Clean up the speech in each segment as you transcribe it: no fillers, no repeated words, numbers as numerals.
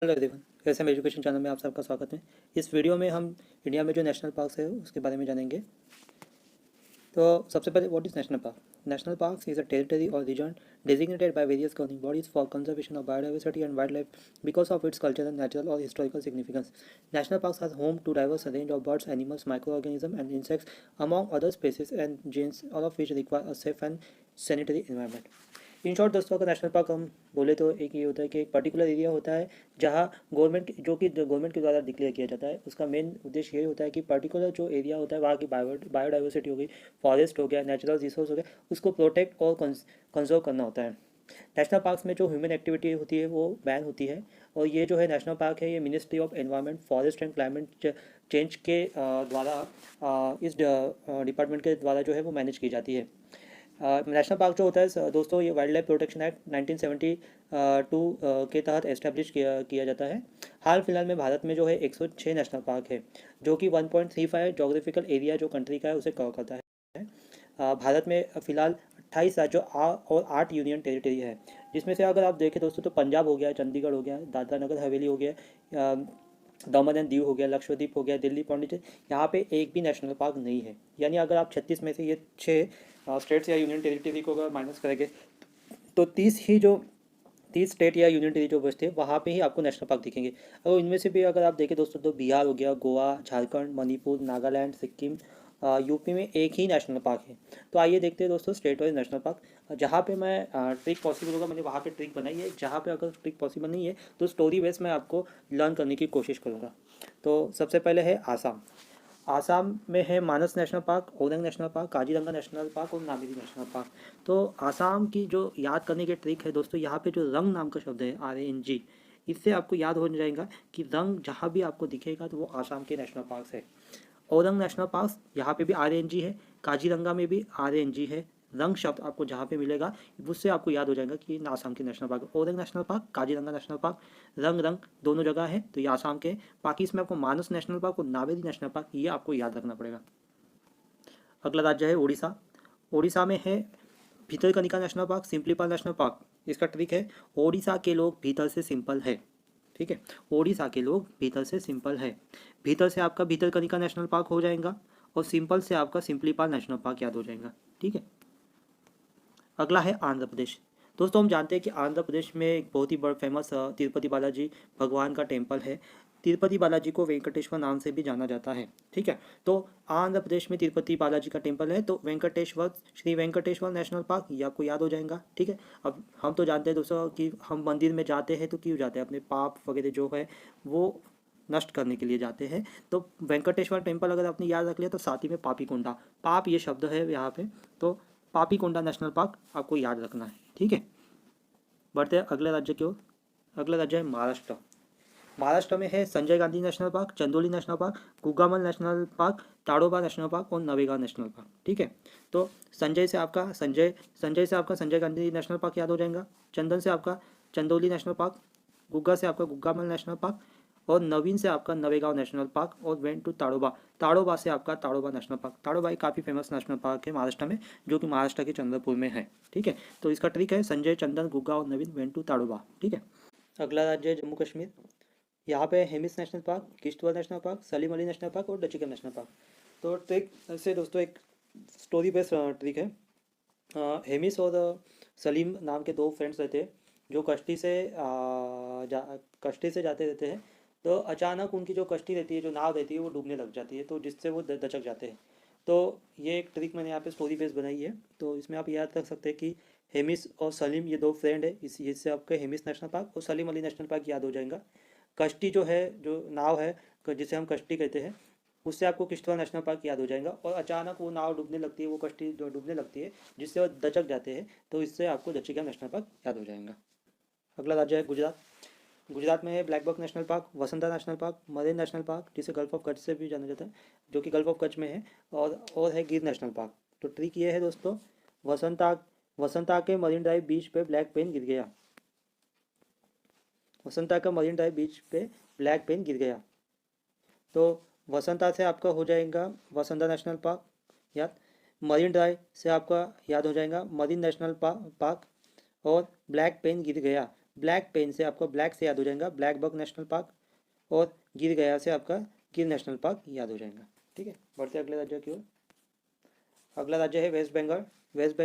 Hello everyone, SM education channel में आप सबका स्वागत है। इस वीडियो में हम इंडिया में जो नेशनल पार्क्स है उसके बारे में जानेंगे। तो सबसे पहले what is national park? National parks is a territory और reason designated by various governing bodies for conservation of biodiversity and wildlife because of its cultural, natural or historical significance. National parks are home to diverse range of birds, animals, microorganisms and insects among other species and genes, all of which require a safe and sanitary environment. In short दोस्तों, अगर national park हम बोले तो एक ये होता है कि एक पर्टिकुलर एरिया होता है जहाँ गवर्नमेंट के द्वारा डिक्लेयर किया जाता है। उसका मेन उद्देश्य ये होता है कि पर्टिकुलर जो एरिया होता है वहाँ की बायोडाइवर्सिटी हो गई, फॉरेस्ट हो गया, नेचुरल रिसोर्स हो गया, उसको प्रोटेक्ट और कंजर्व करना होता है। नेशनल पार्क्स में जो ह्यूमन एक्टिविटी होती है वो बैन होती है। और ये जो है नेशनल पार्क है, ये ministry of environment, forest and climate change के द्वारा इस डिपार्टमेंट के द्वारा जो है वो मैनेज की जाती है। नेशनल पार्क जो होता है दोस्तों, ये वाइल्ड लाइफ प्रोटेक्शन एक्ट 1972 के तहत एस्टेब्लिश किया जाता है। हाल फिलहाल में भारत में जो है 106 नेशनल पार्क है, जो कि 1.35 जोग्राफिकल एरिया जो कंट्री का है उसे कवर करता है। भारत में फ़िलहाल 28 राज्यों और 8 यूनियन टेरिटरी है, जिसमें से अगर आप देखें दोस्तों तो पंजाब हो गया, चंडीगढ़ हो गया, दादरा नगर हवेली हो गया, दमन एंड दीव हो गया, लक्षद्वीप हो गया, दिल्ली, पौंडीचेरी, यहाँ पे एक भी नेशनल पार्क नहीं है। यानी अगर आप 36 में से ये 6 स्टेट्स या यूनियन टेरिटरी को अगर माइनस करेंगे तो 30 स्टेट या यूनियन टेरिटरी जो बचते हैं वहाँ पे ही आपको नेशनल पार्क दिखेंगे। और इनमें से भी अगर आप देखें दोस्तों तो बिहार हो गया, गोवा, झारखंड, मणिपुर, नागालैंड, सिक्किम, यूपी में एक ही नेशनल पार्क है। तो आइए देखते हैं दोस्तों स्टेट वाइज नेशनल पार्क। जहाँ पे मैं ट्रिक पॉसिबल होगा मैंने वहाँ पे ट्रिक बनाई है, जहाँ पे अगर ट्रिक पॉसिबल नहीं है तो स्टोरी बेस मैं आपको लर्न करने की कोशिश करूँगा। तो सबसे पहले है आसाम। आसाम में है Manas national park, Orang national park, Kaziranga national park और नामेरी नेशनल पार्क। तो आसाम की जो याद करने की ट्रिक है दोस्तों, यहाँ पे जो रंग नाम का शब्द है RNG, इससे आपको याद हो जाएगा कि रंग जहाँ भी आपको दिखेगा तो वो आसाम के नेशनल पार्क है। ओरंग नेशनल पार्क यहाँ पे भी RNG है, काजीरंगा में भी RNG है। रंग शब्द आपको जहाँ पे मिलेगा उससे आपको याद हो जाएगा कि ये आसाम के national park, Orang national park, Kaziranga national park, रंग रंग दोनों जगह है तो ये आसाम के। बाकी इसमें आपको मानस नेशनल पार्क और नामेरी नेशनल पार्क ये आपको याद रखना पड़ेगा। अगला राज्य है उड़ीसा। उड़ीसा में है Bhitarkanika national park, Simlipal national park. इसका ट्रिक है ओडिशा के लोग भीतर से सिंपल है। ठीक है, ओडिशा के लोग भीतर से सिंपल है। भीतर से आपका भीतरकनिका नेशनल पार्क हो जाएगा और सिंपल से आपका सिम्पलीपाल नेशनल पार्क याद हो जाएगा। ठीक है, अगला है आंध्र प्रदेश। दोस्तों हम जानते हैं कि आंध्र प्रदेश में एक बहुत ही बड़ा फेमस तिरुपति बालाजी भगवान का टेम्पल है। तिरुपति बालाजी को वेंकटेश्वर नाम से भी जाना जाता है। ठीक है, तो आंध्र प्रदेश में तिरुपति बालाजी का टेम्पल है तो वेंकटेश्वर, श्री वेंकटेश्वर नेशनल पार्क ये आपको याद हो जाएगा। ठीक है, अब हम तो जानते हैं दोस्तों कि हम मंदिर में जाते हैं तो क्यों जाते हैं, अपने पाप वगैरह जो है वो नष्ट करने के लिए जाते हैं। तो वेंकटेश्वर टेम्पल अगर आपने याद रख लिया तो साथ ही में पापी कोंडा, पाप ये शब्द है यहाँ पे, तो पापी कोंडा नेशनल पार्क आपको याद रखना है। ठीक है, बढ़ते हैं अगले राज्य की ओर। अगला राज्य है महाराष्ट्र। महाराष्ट्र में है Sanjay Gandhi national park, Chandoli national park, Gugamal national park, Tadoba national park और नवेगांव नेशनल पार्क। ठीक है, तो संजय से आपका संजय गांधी नेशनल पार्क याद हो जाएगा, चंदन से आपका चंदौली नेशनल पार्क, गुग्गा से आपका गुग्गामल नेशनल पार्क और नवीन से आपका नवेगांव नेशनल पार्क और वेंट टू ताड़ोबा, ताड़ोबा से आपका ताड़ोबा नेशनल पार्क। ताड़ोबा एक काफ़ी फेमस नेशनल पार्क है महाराष्ट्र में, जो कि महाराष्ट्र के चंद्रपुर में है। ठीक है, तो इसका ट्रिक है संजय, चंदन, गुग्गा और नवीन, वेंट टू ताड़ोबा। ठीक है, अगला राज्य है जम्मू कश्मीर। यहाँ पे Hemis national park, Kishtwar national park, Salim Ali national park और डचिकम नेशनल पार्क। तो ट्रिक से दोस्तों एक स्टोरी बेस्ड ट्रिक है। हेमिस और सलीम नाम के दो फ्रेंड्स रहते हैं जो कश्ती से जाते रहते हैं। तो अचानक उनकी जो कश्ती रहती है, जो नाव रहती है, वो डूबने लग जाती है, तो जिससे वो दचक जाते हैं। तो ये एक ट्रिक मैंने यहाँ पे स्टोरी बेस्ड बनाई है, तो इसमें आप याद रख सकते हैं कि हेमिस और सलीम ये दो फ्रेंड है, इससे आपके हेमिस नेशनल पार्क और सलीम अली नेशनल पार्क याद हो जाएगा। कश्ती जो है, जो नाव है, जिसे हम कश्ती कहते हैं, उससे आपको किश्तवाड़ नेशनल पार्क याद हो जाएगा। और अचानक वो नाव डूबने लगती है, वो कश्ती जो डूबने लगती है जिससे वो दचक जाते हैं, तो इससे आपको दचिका नेशनल पार्क याद हो जाएगा। अगला राज्य है गुजरात। गुजरात में है ब्लैक बक नेशनल पार्क, वसंता national park, marine national park जिसे गल्फ ऑफ कच्छ से भी जाना जाता है, जो कि गल्फ ऑफ कच्छ में है, और है गिर नेशनल पार्क। तो ट्रिक ये है दोस्तों, वसंता वसंता के मरीन ड्राइव बीच पे ब्लैक पेन गिर गया, वसंता का मरीन ड्राइव बीच पे ब्लैक पेन गिर गया। तो वसंता से आपका हो जाएगा वसंता नेशनल पार्क याद, मरीन ड्राइव से आपका याद हो जाएगा मरीन नेशनल पार्क और ब्लैक पेन गिर गया ब्लैक पेन से आपको ब्लैक से याद हो जाएगा ब्लैक बक नेशनल पार्क, और गिर गया से आपका गिर नेशनल पार्क याद हो जाएगा। ठीक है, बढ़ते अगले राज्य की ओर। अगला राज्य है वेस्ट बंगाल। वेस्ट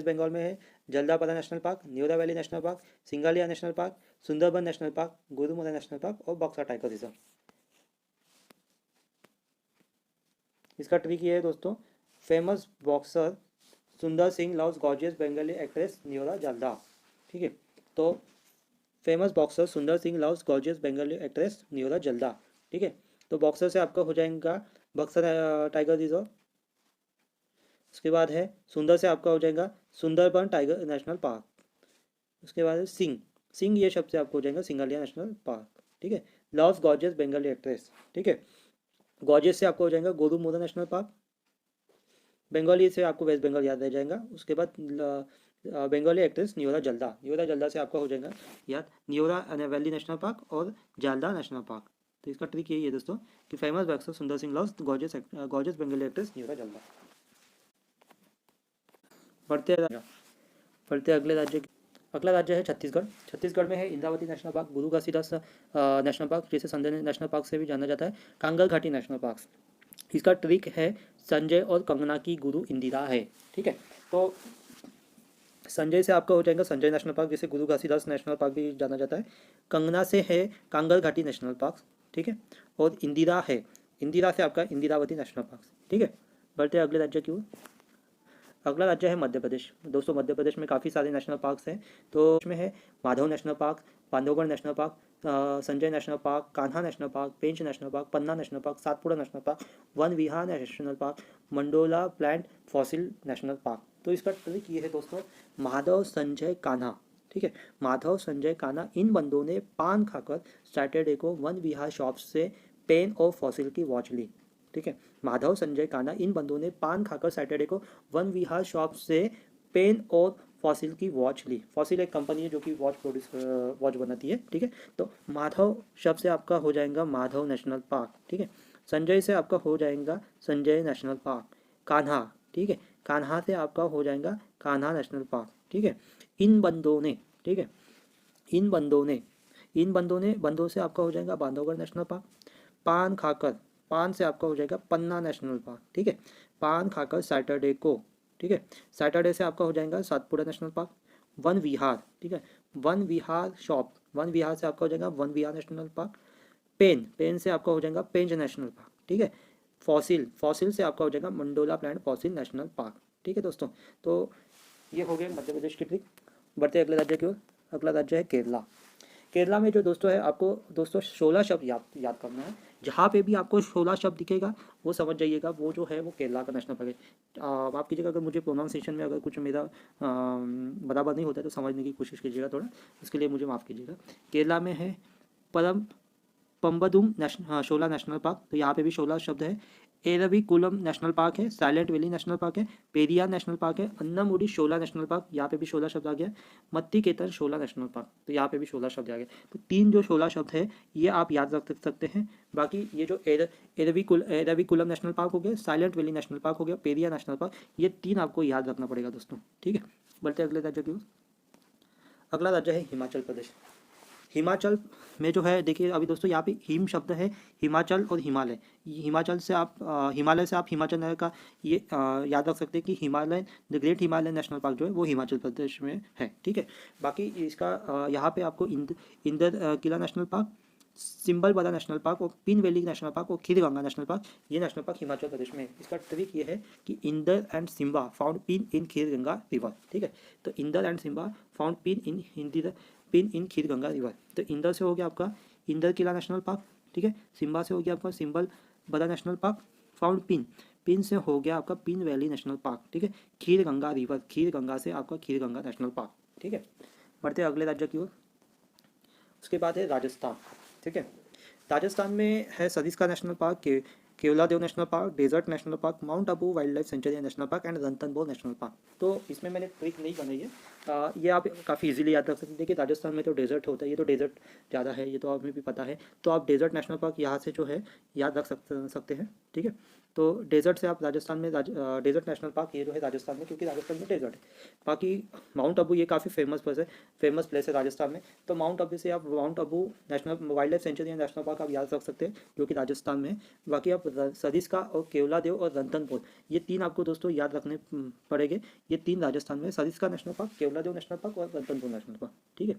बंगाल में है Jaldapara national park, Neora valley national park, Singalila national park, Sundarban national park, Gorumara national park और बक्सा टाइगर रिजर्व। इसका ट्रिक ये है दोस्तों, famous boxer Sundar Singh loves gorgeous Bengali actress Neora Jalda. ठीक है, तो famous boxer Sundar Singh loves gorgeous Bengali actress Neora Jalda. ठीक है, तो बॉक्सर से आपका हो जाएगा बक्सर टाइगर रिजर्व। उसके बाद है सुंदर से आपका हो जाएगा सुंदरबन टाइगर नेशनल पार्क। उसके बाद है सिंह, सिंह ये शब्द से आपको हो जाएगा सिंगालिया नेशनल पार्क। ठीक है, लव्स गॉर्जियस बंगाली एक्ट्रेस। ठीक है, गॉर्जियस से आपको हो जाएगा गोरुमुरा नेशनल पार्क। बंगाली से आपको वेस्ट बंगाल याद रह जाएगा। उसके बाद बंगाली एक्ट्रेस न्यूरा जल्दा, न्यूरा जल्दा से आपका हो जाएगा याद न्यूरा वैली नेशनल पार्क और जालदा नेशनल पार्क। तो इसका ट्रिक यही है दोस्तों कि famous boxer Sundar Singh loves gorgeous Bengali actress Neora Jalda. बढ़ते अगले राज्य। अगला राज्य है छत्तीसगढ़। छत्तीसगढ़ में है इंद्रावती नेशनल पार्क, गुरु घासीदास नेशनल पार्क जिसे संजय नेशनल पार्क से भी जाना जाता है, कांगल घाटी नेशनल पार्क। इसका ट्रिक है संजय और कंगना की गुरु इंदिरा है। ठीक है, तो संजय से आपका हो जाएगा संजय नेशनल पार्क जिसे गुरु घासीदास नेशनल पार्क भी जाना जाता है। कंगना से है कांगल घाटी नेशनल पार्क। ठीक है, और इंदिरा है, इंदिरा से आपका इंदिरावती नेशनल पार्क। ठीक है, बढ़ते अगले राज्य की ओर। अगला राज्य है मध्य प्रदेश। दोस्तों मध्य प्रदेश में काफ़ी सारे नेशनल पार्क्स हैं, तो इसमें है Madhav national park, Bandhavgarh national park, Sanjay national park, Kanha national park, Pench national park, Panna national park, Satpura national park, Van Vihar national park, Mandla plant fossil national park. तो इसका ट्रिक ये है दोस्तों, माधव संजय कान्हा। ठीक है, माधव संजय कान्हा इन बंदों ने पान खाकर सैटरडे को वन विहार शॉप से पेन और फॉसिल की वॉच ली। ठीक है, माधव संजय कान्हा इन बंदों ने पान खाकर सैटरडे को वन विहार शॉप से पेन और फॉसिल की वॉच ली। फॉसिल एक कंपनी है जो कि वॉच बनाती है। ठीक है, तो माधव शब्द से आपका हो जाएगा माधव नेशनल पार्क। ठीक है, संजय से आपका हो जाएगा संजय नेशनल पार्क। कान्हा, ठीक है, कान्हा से आपका हो जाएगा कान्हा नेशनल पार्क। ठीक है, इन बंदों ने, ठीक है, इन बंदों से आपका हो जाएगा बांधवगढ़ नेशनल पार्क। पान खाकर, पान से आपका हो जाएगा पन्ना नेशनल पार्क। ठीक है, पान खाकर सैटरडे को, ठीक है, सैटरडे से आपका हो जाएगा सातपुड़ा नेशनल पार्क। वन विहार, ठीक है, वन विहार शॉप, वन विहार से आपका हो जाएगा one Vihar national park. Pen, pen से आपका हो जाएगा पेंच नेशनल पार्क। ठीक है, फॉसिल, फॉसिल से आपका हो जाएगा Mandola plant fossil national park. ठीक है दोस्तों, तो ये हो गया मध्य प्रदेश की ट्रिक। बढ़ते अगले राज्य की ओर। अगला राज्य है केरला। केरला में जो दोस्तों है आपको दोस्तों 16 शब्द याद करना है। जहाँ पे भी आपको 16 शब्द दिखेगा वो समझ जाइएगा वो जो है वो केरला का नेशनल पार्क है। माफ़ कीजिएगा अगर मुझे प्रोनाउंसिएशन में अगर कुछ मेरा बराबर नहीं होता है तो समझने की कोशिश कीजिएगा थोड़ा, इसके लिए मुझे माफ़ कीजिएगा। केरला में है पम्बदुम शोला नेशनल पार्क, तो यहाँ पे भी 16 शब्द है। एरविकुलम नेशनल पार्क है, साइलेंट वैली नेशनल पार्क है, पेरियार नेशनल पार्क है, अन्नामुडी शोला नेशनल पार्क, यहाँ पे भी 16 शब्द आ गया। मत्ती केतन शोला नेशनल पार्क, तो यहाँ पे भी 16 शब्द आ गए। तो तीन जो 16 शब्द है ये आप याद रख सकते हैं। बाकी ये जो एरविकुलम नेशनल पार्क हो गया, साइलेंट वैली नेशनल पार्क हो गया, पेरियार नेशनल पार्क, ये तीन आपको याद रखना पड़ेगा दोस्तों। ठीक है, बढ़ते अगले राज्य की ओर। अगला राज्य है हिमाचल प्रदेश। हिमाचल में जो है देखिए अभी दोस्तों यहाँ पे हिम शब्द है, हिमाचल और हिमालय। हिमाचल से आप हिमालय से आप हिमाचल का ये याद रख सकते हैं कि Himalaya, the great Himalayan national park जो है वो हिमाचल प्रदेश में है। ठीक है, बाकी इसका यहाँ पे आपको Inder Kila national park, Simbal Wala national park और पिन वैली नेशनल पार्क और खीर गंगा नेशनल पार्क, ये नेशनल पार्क हिमाचल प्रदेश में है। इसका ट्रिक ये है कि Inder and Simba found pin in Kheer Ganga river. ठीक है, तो Inder and Simba found pin in Kheer Ganga river. तो इंदर से हो गया आपका इंदर किला नेशनल पार्क। ठीक है, सिम्बा से हो गया आपका सिंबल बदा नेशनल पार्क। फाउंड पिन से हो गया आपका पिन वैली नेशनल पार्क। ठीक है, खीर गंगा रिवर, खीर गंगा से आपका खीर गंगा नेशनल पार्क। ठीक है, बढ़ते अगले राज्य की ओर। उसके बाद है राजस्थान। ठीक है, राजस्थान में है Sariska national park, Keoladeo national park, desert national park, mount Abu wild life sanctuary national park and Ranthambore national park. तो इसमें मैंने ट्रिक नहीं बनाई है, ये आप काफ़ी इजीली याद रख सकते हैं। देखिए राजस्थान में तो डेजर्ट होता है, ये तो डेजर्ट ज़्यादा है, ये तो आप में भी पता है। तो आप डेजर्ट नेशनल पार्क यहाँ से जो है याद रख सकते हैं, ठीक है। तो डेजर्ट से आप राजस्थान में डेजर्ट नेशनल पार्क ये जो है राजस्थान में, क्योंकि राजस्थान में डेजर्ट है। बाकी माउंट आबू ये काफ़ी फेमस प्लेस है राजस्थान में। तो माउंट आबू से आप mount Abu national wild life sanctuary and national park आप याद रख सकते हैं, जो कि राजस्थान में है। बाकी आप सरिस्का और केवलादेव और रणथंभौर, ये तीन आपको दोस्तों याद रखने पड़ेंगे। ये तीन राजस्थान में, Sariska national park, Keoladeo national park और रणथंभौर नेशनल पार्क, ठीक है।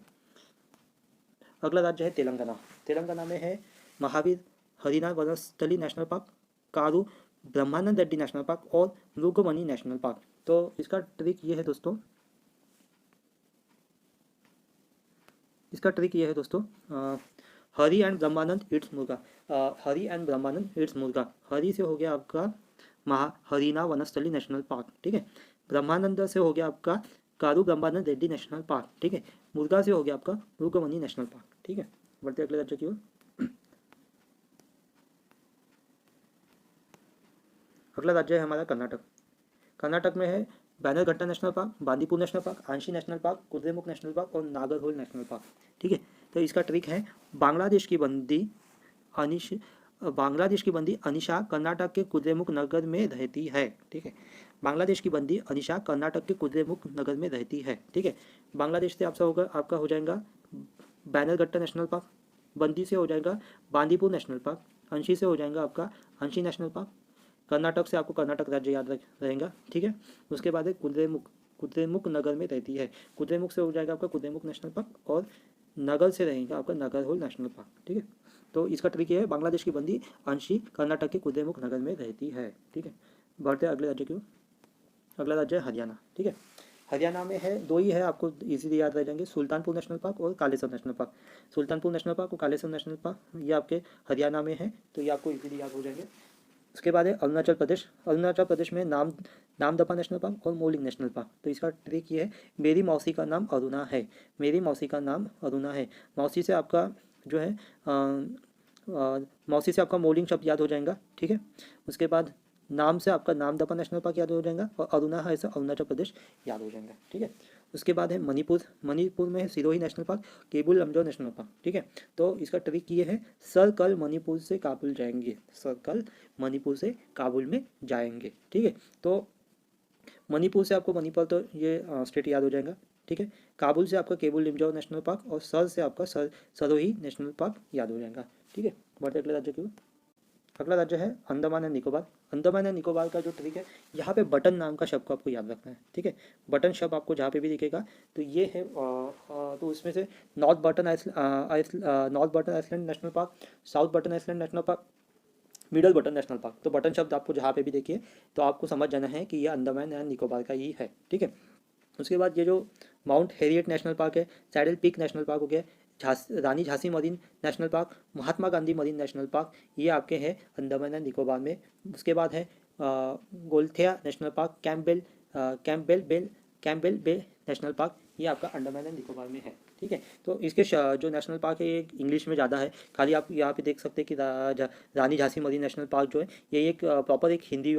अगला राज्य है तेलंगाना। तेलंगाना में है महावीर हरिना वनस्थली नेशनल पार्क, कारू ब्रह्मानंद रेड्डी नेशनल पार्क और मृगमणि नेशनल पार्क। तो इसका ट्रिक ये है दोस्तों, हरि एंड ब्रह्मानंद इट्स मुर्गा। हरि एंड ब्रह्मानंद इट्स मुर्गा। हरि से हो गया आपका हरिना वनस्थली नेशनल पार्क, ठीक है। ब्रह्मानंद से हो गया आपका कारू ब्रह्मानंद रेड्डी नेशनल पार्क, ठीक है। मुर्गा से हो गया आपका मृगमणि नेशनल पार्क, ठीक है। बढ़ते अगले राज्य की ओर। अगला राज्य है हमारा कर्नाटक। कर्नाटक में है Bannerghatta national park, Bandipur national park, आंशी national park, Kudremukh national park और नागरहोल नेशनल पार्क, ठीक है। तो इसका ट्रिक है बांग्लादेश की बंदी अनिशा कर्नाटक के कुद्रेमुख नगर में रहती है, ठीक है। बांग्लादेश की बंदी अनिशा कर्नाटक के कुद्रेमुख नगर में रहती है, ठीक है। बांग्लादेश से आपका हो जाएगा बैनरघट्टा नेशनल पार्क, बंदी से हो जाएगा बांदीपुर नेशनल पार्क, अंशी से हो जाएगा आपका अंशी नेशनल पार्क, कर्नाटक से आपको कर्नाटक राज्य याद रहेगा, ठीक है। उसके बाद है कुद्रेमुख नगर में रहती है। कुद्रेमुख से हो जाएगा आपका कुद्रेमुख नेशनल पार्क और नगर से रहेगा आपका नागरहोल नेशनल पार्क, ठीक है। तो इसका ट्रिक ये है बांग्लादेश की बंदी अंशी कर्नाटक के कुद्रेमुख नगर में रहती है, ठीक है। बढ़ते अगले राज्य की ओर। अगला राज्य है हरियाणा, ठीक है। हरियाणा में है दो ही है, आपको इजीली याद रह जाएंगे, सुल्तानपुर नेशनल पार्क और Kalesar national park. Sultanpur national park और कालेसर नेशनल पार्क ये आपके हरियाणा में है, तो ये आपको इजीली याद हो जाएंगे। उसके बाद है अरुणाचल प्रदेश। अरुणाचल प्रदेश में नामदफा नेशनल पार्क और मोलिंग नेशनल पार्क। तो इसका ट्रिक ये है मेरी मौसी का नाम अरुणा है, मेरी मौसी का नाम अरुणा है। मौसी से आपका जो है मौसी से आपका मोलिंग शब्द याद हो जाएगा, ठीक है। उसके बाद नाम से आपका नामदफा नेशनल पार्क याद हो जाएगा और अरुणा है से अरुणाचल प्रदेश याद हो जाएगा, ठीक है। उसके बाद है मणिपुर में है Sirohi national park, Keibul Lamjao national park, ठीक है। तो इसका ट्रिक ये है सर कल मणिपुर से काबुल जाएंगे, सर कल मणिपुर से काबुल में जाएंगे, ठीक है। तो मणिपुर से आपको मणिपुर तो ये स्टेट याद हो जाएगा, ठीक है। काबुल से आपका केबुल लमजो नेशनल पार्क और सर से आपका सरोही नेशनल पार्क याद हो जाएगा, ठीक है। बढ़ते अगले राज्य की ओर। अगला राज्य है अंडमान एंड निकोबार। अंडमान एंड निकोबार का जो ट्रिक है, यहाँ पे बटन नाम का शब्द को आपको याद रखना है, ठीक है। बटन शब्द आपको जहाँ पे भी दिखेगा तो ये है, तो उसमें से north button island national park, south button island national park, middle button national park. तो बटन शब्द आपको जहाँ पे भी देखिए तो आपको समझ जाना है कि ये अंडमान एंड निकोबार का ही है, ठीक है। उसके बाद ये जो माउंट हैरियट नेशनल पार्क है, सैडल पीक नेशनल पार्क हो गया, रानी Jhansi marine national park, Mahatma Gandhi marine national park, ये आपके हैं अंडमान एंड निकोबार में। उसके बाद है गोल्थिया नेशनल पार्क, कैम्पबेल बे नेशनल पार्क, ये आपका अंडमान एंड निकोबार में है, ठीक है। तो इसके जो नेशनल पार्क है ये इंग्लिश में ज़्यादा है, खाली आप यहाँ पे देख सकते हैं कि रानी झांसी मरीन नेशनल पार्क जो है ये एक प्रॉपर एक हिंदी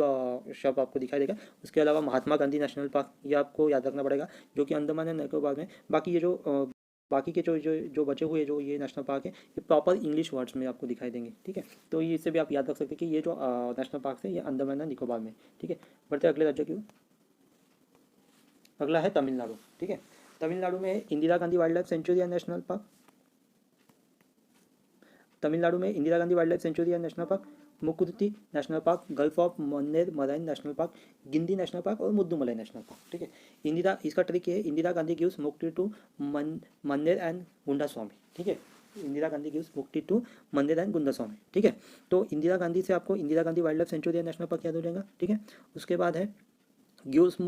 शब्द आपको दिखाई देगा। उसके अलावा महात्मा गांधी नेशनल पार्क ये आपको याद रखना पड़ेगा, जो कि अंडमान एंड निकोबार में। बाकी ये जो बाकी के जो बचे हुए जो ये नेशनल पार्क है ये प्रॉपर इंग्लिश वर्ड्स में आपको दिखाई देंगे, ठीक है। तो ये इससे भी आप याद रख सकते हैं कि ये जो नेशनल पार्क है ये अंडमान एंड निकोबार में, ठीक है। बढ़ते अगले राज्य की ओर। अगला है तमिलनाडु, ठीक है। तमिलनाडु में Indira Gandhi wild life sanctuary and national park, Tamil Nadu में Indira Gandhi wild life sanctuary and national park, Mukurthi national park, gulf of Mannar marine national park, Guindy national park और मुद्दुमलाई नेशनल पार्क, ठीक है। इसका ट्रिक है Indira Gandhi gives mukti to Mannar and gunda swami, ठीक है। Indira Gandhi gives mukti to Mannar and gunda swami, ठीक है। तो इंदिरा गांधी से आपको Indira Gandhi wild life sanctuary and national park याद हो जाएगा, ठीक है। उसके बाद है गिव्स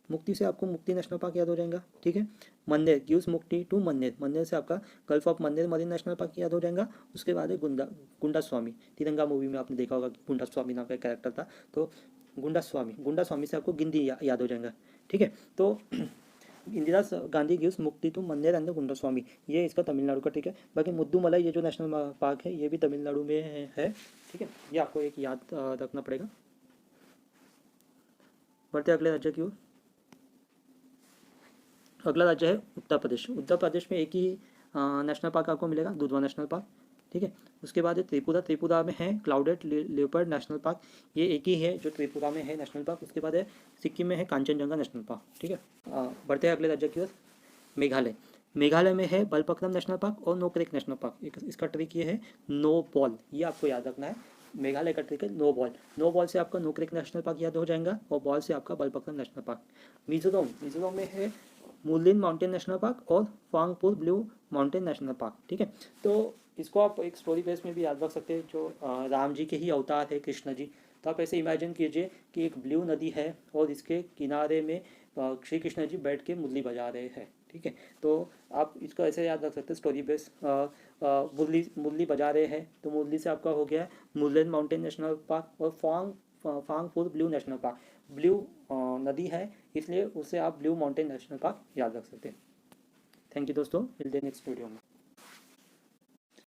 मुक्ति से आपको मुक्ति नेशनल पार्क याद हो जाएगा, ठीक है। मन्नेर गिव्स मुक्ति टू मन्नेर से आपका gulf of Mannar marine national park याद हो जाएगा। उसके बाद है गुंडा स्वामी, तिरंगा मूवी में आपने देखा होगा कि गुंडा स्वामी नाम का कैरेक्टर था, तो गुंडा स्वामी से आपको गिंदी याद हो जाएगा, ठीक है। तो Indira Gandhi gives mukti to Mannar and gunda स्वामी, ये इसका तमिलनाडु का, ठीक है। बाकी मुद्दुमलाई ये जो नेशनल पार्क है ये भी तमिलनाडु में है, ठीक है। ये आपको एक याद रखना पड़ेगा। बढ़ते अगले राज्य की ओर। अगला राज्य है उत्तर प्रदेश। उत्तर प्रदेश में एक ही नेशनल पार्क आपको मिलेगा, दुधवा नेशनल पार्क, ठीक है। उसके बाद है त्रिपुरा। त्रिपुरा में है क्लाउडेड लेपर्ड नेशनल पार्क, ये एक ही है जो त्रिपुरा में है नेशनल पार्क। उसके बाद है सिक्किम में है कांचनजंगा नेशनल पार्क, ठीक है। बढ़ते हैं अगले राज्य की ओर, मेघालय। मेघालय में है बलपक्रम नेशनल पार्क और नोक्रेक नेशनल पार्क। इसका ट्रिक ये है नो बॉल, ये आपको याद रखना है। मेघालय का ट्रिक है नो बॉल। नो बॉल से आपका नोक्रेक नेशनल पार्क याद हो जाएगा और बॉल से आपका बलपक्रम नेशनल पार्क। मिजोरम। मिजोरम में है मुलिन माउंटेन नेशनल पार्क और फांगपुर ब्लू माउंटेन नेशनल पार्क, ठीक है। तो इसको आप एक स्टोरी बेस में भी याद रख सकते हैं, जो राम जी के ही अवतार है कृष्ण जी। तो आप ऐसे इमेजिन कीजिए कि एक ब्लू नदी है और इसके किनारे में श्री कृष्ण जी बैठ के मुरली बजा रहे हैं, ठीक है। तो आप इसको ऐसे याद रख सकते हैं स्टोरी बेस, मुरली मुरली बजा रहे हैं तो मुरली से आपका हो गया मुलिन माउंटेन नेशनल पार्क और फांगपुर ब्लू नेशनल पार्क। ब्लू नदी है इसलिए उसे आप ब्लू माउंटेन नेशनल पार्क याद रख सकते हैं। थैंक यू दोस्तों, मिलते हैं नेक्स्ट वीडियो में।